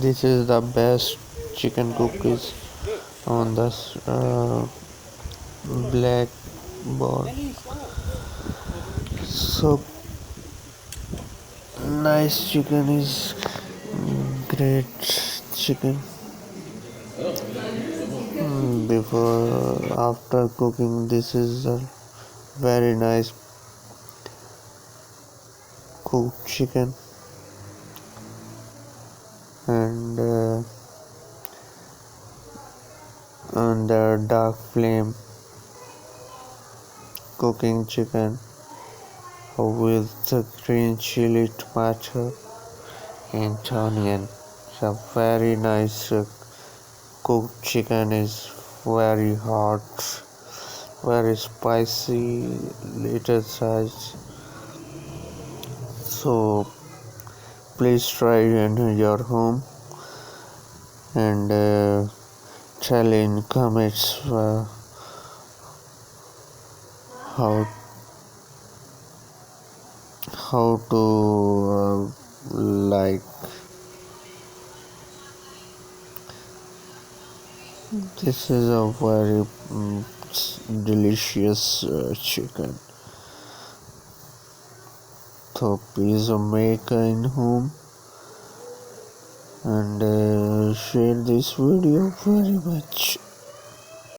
This is the best chicken cookies on the blackboard. So nice chicken is great chicken. Before after cooking, this is a very nice cooked chicken, and under dark flame cooking chicken with the green chili, tomato and onion. It's a very nice cooked chicken is very hot, very spicy, little size. So please try it in your home and tell in comments how to like. This is a very delicious chicken. So please make in home and share this video very much.